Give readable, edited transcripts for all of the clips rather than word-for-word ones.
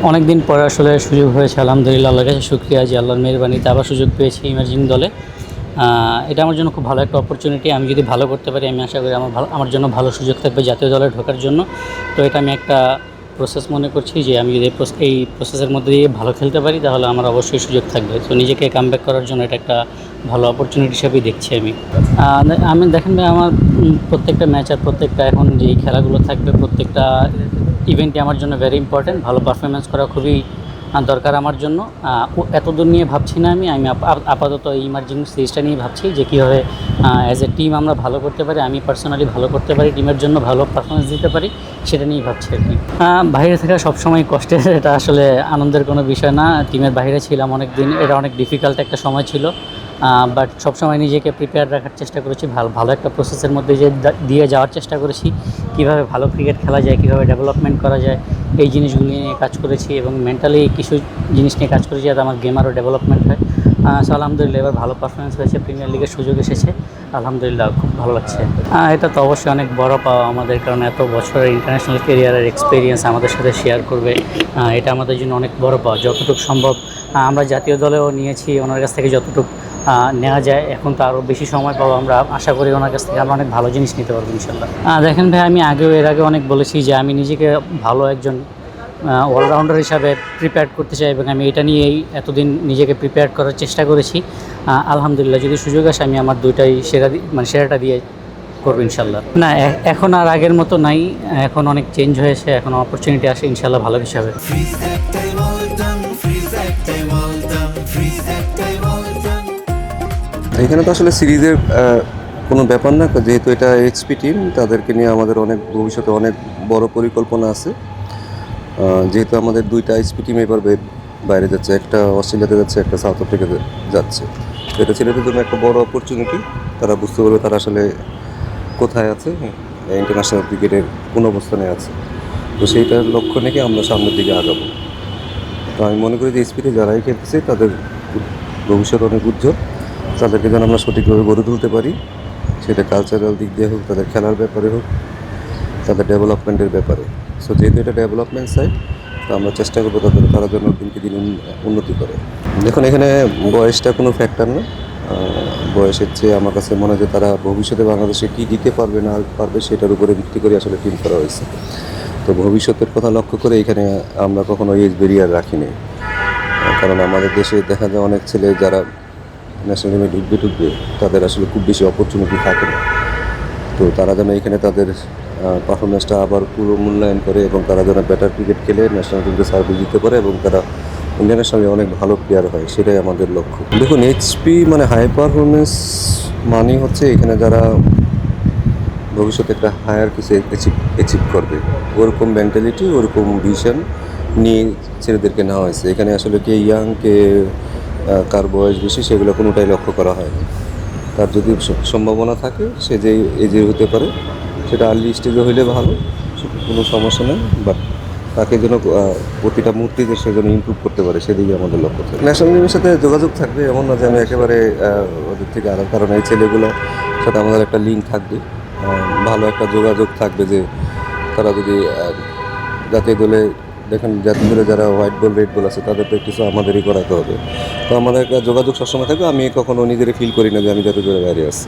অনেক দিন পরে আসলে সুযোগ হয়েছে, আলহামদুলিল্লাহ আল্লাহর কাছে শুকরিয়া যে আল্লাহর মেহেরবানিতে আবার সুযোগ পেয়েছি ইমার্জিং দলে। এটা আমার জন্য খুব ভালো একটা অপরচুনিটি। আমি যদি ভালো করতে পারি আমি আশা করি আমার জন্য ভালো সুযোগ থাকবে জাতীয় দলে ঢোকার জন্য। তো এটা আমি একটা প্রসেস মনে করছি যে আমি যদি এই প্রসেসের মধ্যে দিয়ে ভালো খেলতে পারি তাহলে আমার অবশ্যই সুযোগ থাকবে। তো নিজেকে কামব্যাক করার জন্য এটা একটা ভালো অপরচুনিটি হিসেবেই দেখছি আমি। আমি দেখেন ভাই আমার প্রত্যেকটা ম্যাচ আর প্রত্যেকটা এখন যেই খেলাগুলো থাকবে প্রত্যেকটা ইভেন্টই আমার জন্য ভেরি ইম্পর্ট্যান্ট। ভালো পারফরমেন্স করা খুবই দরকার আমার জন্য। এতদূর নিয়ে ভাবছি না আমি আপাতত এই ইমার্জিং সিরিজটা নিয়ে ভাবছি যে কীভাবে অ্যাজ এ টিম আমরা ভালো করতে পারি, আমি পার্সোনালি ভালো করতে পারি, টিমের জন্য ভালো পারফরমেন্স দিতে পারি, সেটা নিয়েই ভাবছি আর কি। বাইরে থাকা সবসময় কষ্টের, এটা আসলে আনন্দের কোনো বিষয় না। টিমের বাইরে ছিলাম অনেক দিন, এটা অনেক ডিফিকাল্ট একটা সময় ছিল। বাট সবসময় নিজেকে প্রিপেয়ার রাখার চেষ্টা করেছি, ভালো একটা প্রসেসের মধ্যে দিয়ে যাওয়ার চেষ্টা করেছি। কীভাবে ভালো ক্রিকেট খেলা যায়, কীভাবে ডেভেলপমেন্ট করা যায়, এই জিনিসগুলি নিয়ে কাজ করেছি এবং মেন্টালি কিছু জিনিস নিয়ে কাজ করেছি যাতে আমার গেম আরও ডেভেলপমেন্ট হয়। সো আলহামদুলিল্লাহ এবার ভালো পারফরমেন্স হয়েছে, প্রিমিয়ার লিগের সুযোগ এসেছে, আলহামদুলিল্লাহ খুব ভালো লাগছে। এটা তো অবশ্যই অনেক বড় পাওয়া আমাদের, কারণ এত বছরের ইন্টারন্যাশনাল কেরিয়ারের এক্সপিরিয়েন্স আমাদের সাথে শেয়ার করবে, এটা আমাদের জন্য অনেক বড় পাওয়া। যতটুকু সম্ভব আমরা জাতীয় দলেও নিয়েছি, ওনার কাছ থেকে যতটুকু নেওয়া যায়, এখন তো আরও বেশি সময় পাবো। আমরা আশা করি ওনার কাছ থেকে আমরা অনেক ভালো জিনিস নিতে পারবো ইনশাল্লাহ। দেখেন ভাই আমি এর আগে অনেক বলেছি যে আমি নিজেকে ভালো একজন অলরাউন্ডার হিসাবে প্রিপেয়ার করতে চাই এবং আমি এটা নিয়েই এতদিন নিজেকে প্রিপেয়ার করার চেষ্টা করেছি। আলহামদুলিল্লাহ যদি সুযোগ আসে আমি আমার দুইটাই সেরাটা দিয়ে করবো ইনশাল্লাহ। না এখন আর আগের মতো নাই, এখন অনেক চেঞ্জ হয়েছে, এখন অপরচুনিটি আসে ইনশাল্লাহ ভালো হিসাবে। এখানে তো আসলে সিরিজের কোনো ব্যাপার না, যেহেতু এটা এইচপি টিম, তাদেরকে নিয়ে আমাদের ভবিষ্যতে অনেক বড় পরিকল্পনা আছে। যেহেতু আমাদের দুইটা এইচপি টিম এবার বাইরে যাচ্ছে, একটা অস্ট্রেলিয়াতে যাচ্ছে, একটা সাউথ আফ্রিকাতে যাচ্ছে। তো এটা ছেলেদের জন্য একটা বড় অপরচুনিটি। তারা বুঝতে পারবে তারা আসলে কোথায় আছে, ইন্টারন্যাশনাল ক্রিকেটের কোন অবস্থানে আছে। তো সেইটার লক্ষ্য নিয়ে আমরা সামনের দিকে আগাবো। তো আমি মনে করি যে এইচপিতে যারাই খেলতেছে তাদের ভবিষ্যৎ অনেক উজ্জ্বল। তাদেরকে যেন আমরা সঠিকভাবে গড়ে তুলতে পারি, সেটা কালচারাল দিক দিয়ে হোক, তাদের খেলার ব্যাপারে হোক, তাদের ডেভেলপমেন্টের ব্যাপারে। সো যেহেতু এটা ডেভেলপমেন্ট সাইড, তো আমরা চেষ্টা করবো তারা যেন দিনকে দিন উন্নতি করে। দেখুন এখানে বয়সটা কোনো ফ্যাক্টর না। বয়সের চেয়ে আমার কাছে মনে হয় যে তারা ভবিষ্যতে বাংলাদেশে কী দিতে পারবে না পারবে সেটার উপরে ভিত্তি করে আসলে টিম করা হয়েছে। তো ভবিষ্যতের কথা লক্ষ্য করে এখানে আমরা কখনো এজ ব্যারিয়ার রাখিনি, কারণ আমাদের দেশে দেখা যায় অনেক ছেলে যারা ন্যাশনাল টিমে ঢুকবে তাদের আসলে খুব বেশি অপরচুনিটি থাকে না। তো তারা যেন এখানে তাদের পারফরমেন্সটা আবার পুরো মূল্যায়ন করে এবং তারা যেন বেটার ক্রিকেট খেলে ন্যাশনাল টিমকে সার্ভিস দিতে পারে এবং তারা ইন্টারন্যাশনালি অনেক ভালো প্লেয়ার হয়, সেটাই আমাদের লক্ষ্য। দেখুন এইচপি মানে হাই পারফরমেন্স মানেই হচ্ছে এখানে যারা ভবিষ্যতে একটা হায়ার কিছু অ্যাচিভ করবে, ওরকম মেন্টালিটি, ওরকম ভিশন নিয়ে ছেলেদেরকে নেওয়া হয়েছে। এখানে আসলে কে ইয়াং, কে কার বয়স বেশি, সেগুলো কোনোটাই লক্ষ্য করা হয় না। তার যদি সম্ভাবনা থাকে সে যে এজে হতে পারে, সেটা আর্লি স্টেজে হইলে ভালো, কোনো সমস্যা নেই। বাট তাকে যেন প্রতিটা মুহূর্তে সে যেন ইমপ্রুভ করতে পারে, সেদিকে আমাদের লক্ষ্য থাকে। ন্যাশনাল টিমের সাথে যোগাযোগ থাকবে এমন না যে আমি একেবারে ওদের থেকে আলাদা, কারণ এই ছেলেগুলোর সাথে আমাদের একটা লিঙ্ক থাকবে, ভালো একটা যোগাযোগ থাকবে। যে তারা যদি জাতীয় দলে দেখেন, জাতীয় দলে যারা হোয়াইট বল রেড বল আছে তাদের প্র্যাকটিসও আমাদেরই করাতে হবে। তো আমাদের একটা যোগাযোগ সবসময় থাকবে। আমি কখনো নিজেরই ফিল করি না যে আমি জাতীয় দলের বাইরে আছি।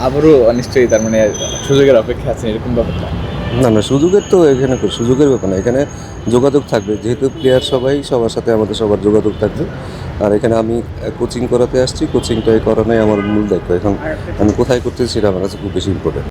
আবারও নিশ্চয়ই তার মানে সুযোগের অপেক্ষা আছে, এরকম ব্যাপারটা না, সুযোগের তো এখানে সুযোগের ব্যাপার না, এখানে যোগাযোগ থাকবে। যেহেতু প্লেয়ার সবার সাথে আমাদের সবার যোগাযোগ থাকবে। আর এখানে আমি কোচিং করাতে আসছি, কোচিংটাই করানোই আমার মূল দায়িত্ব। এখন আমি কোথায় করতেছি সেটা আমার কাছে খুব বেশি ইম্পর্টেন্ট।